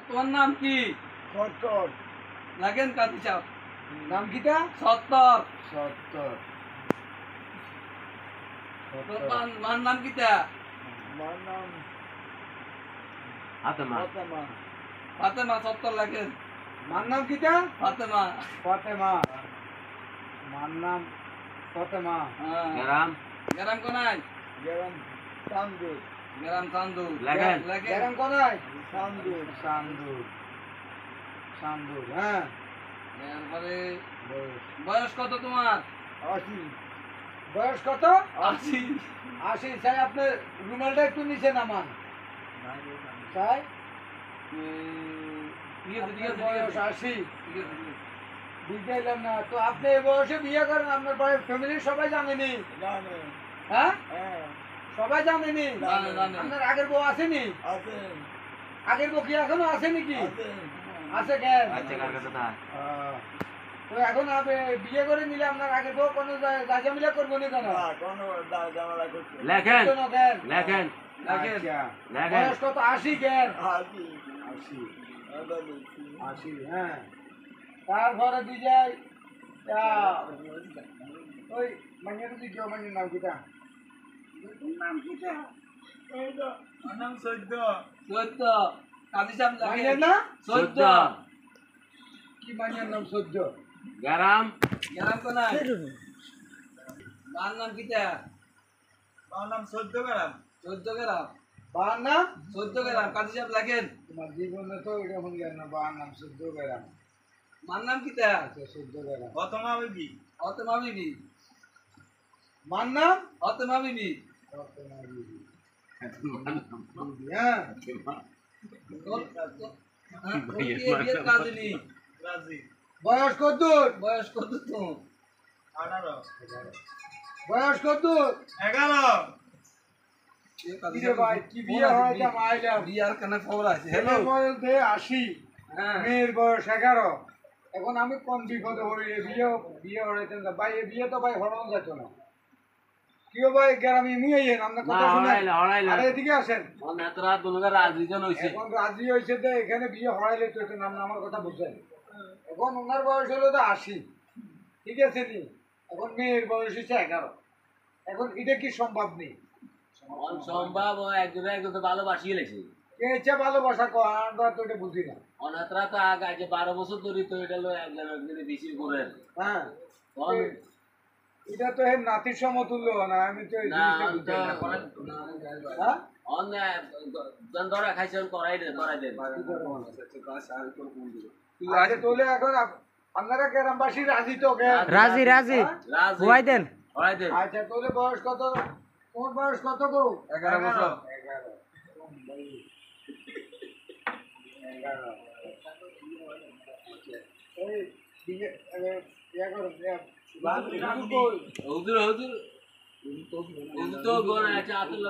তোমার নাম কি? সত্তর। লাগেন কাজী সাহেব। নাম কিটা? সত্তর। সত্তর। তোমার মার নাম কিটা? আমার নাম ফাতেমা। ফাতেমা। ফাতেমা। সত্তর লাগেন। মার নাম কিটা? ফাতেমা। ফাতেমা। মার নাম ফাতেমা। হ্যাঁ। গ্রাম গ্রাম কোনায়? গেরাম চান্দুর। গ্রাম চান্দু। লাগেন। লাগেন। গেরাম কোনায়? চান্দুর। চান্দুর। চান্দুর। হ্যাঁ। এরপরে বয়স বয়স কত তোমার? 80। বয়স কত? 80। 80। চাই আপনি রুমালটা একটু নিচে নামান। চাই ঠিক আছে, ঠিক আছে, বয়স ঠিক আছে। 80। ঠিক আছে, ঠিক আছে। বুঝতে এলাম না তো আপনি এই বয়সে বিয়ে করেন আপনার বাড়ির ফ্যামিলির সবাই জানেনি? হ্যাঁ সবাই জানেনি? জানে, জানে। আপনার আগের বউ আসেনি? আগের বউ কি এখনো আছে নাকি? আছে কেন? আচ্ছা কার কাছে থাক তো এখন আপনি বিয়ে করে নিলে আপনার আগের বউ কোনো জাজামিলা করবো না কেন? লেখেন কেন কেন? লেখেন লাগেন। আচ্ছা। লেখেন বয়স কত? 80 কেন? 80 হ্যাঁ। তারপরে দি যাই ওই মাইয়ার দি কেউ মাইয়ার নাম কিটা? চোদ্দ। কাজী সাহেব মাইয়ার লাগেন। না? 14। কি মাইয়ার নাম? 14। গ্রাম গ্রাম কোনায়? মার নাম কিটা? 14 গ্রাম। বাবার নাম? 14 গ্রাম। কাজী সাহেব লাগেন। তোমার জীবনে তো এরকম জ্ঞান না। বাবার নাম 14 গ্রাম। মার নাম কিটা? আচ্ছা 14 গ্রাম। ফাতেমা বিবি। মার নাম? ফাতেমা বিবি। ফাতেমা বিবি। হ্যাঁ। বিয়ের কাজে নেই। বয়স কত? বয়স কত তোমার? 18। বয়স কত? 11। কিরে ভাই কি বিয়ে হয় যা মাইলাম? বিয়ার কানে খবর আছে। Hello hello. বয়স 80। হ্যাঁ। মেয়ের বয়স 11। এখন আমি কোন বিপদে পড়ি? বিয়ে হইতেন না ভাই। বিয়ে তো ভাই হরানো যেত না। কিও ভাই গ্রামে নিয়ে যান আপনার না কথা শুনে। হড়াইলে আরে এদিকে আসেন। নেত্রা দুলগার রাজনীতিজন হইছে এখন রাজি হয়েছে যে এখানে বিয়ে হরাইলে তো একটু নাম আমার কথা বুঝছেন। এখন ওনার বয়স হলো তো 80। ঠিক আছে নি? এখন মেয়ের বয়স হচ্ছে 11। এখন এটা কি সম্ভব নেই? সম্ভব একজনে একজন তো ভালোবাসিয়ে লেছে কে ইচ্ছা ভালোবাসা কো আমরা তো এটা বুঝি না। অনেত্রা তো আগে যে 12 বছর ধরে তো এটা হলো একজনে বেশি করে হ্যাঁ এটা তো এর নাতির সমতুল্য না। আমি তো এই না জিনিসটা বুঝি না। হ্যাঁ অন্য ধরা খাইছেন করাই দেন আচ্ছা তোলে এখন আপনারা গ্রামবাসী রাজি তো? রাজি রাজি হুয়াই দেন করাই দেন আচ্ছা তোলে বয়স কত? তোমার বয়স কত গো? 11 বছর। 11। এই বিয়ে ইয়া করো হুজুর হুজুর হুজুর তো গড় আছে আতুল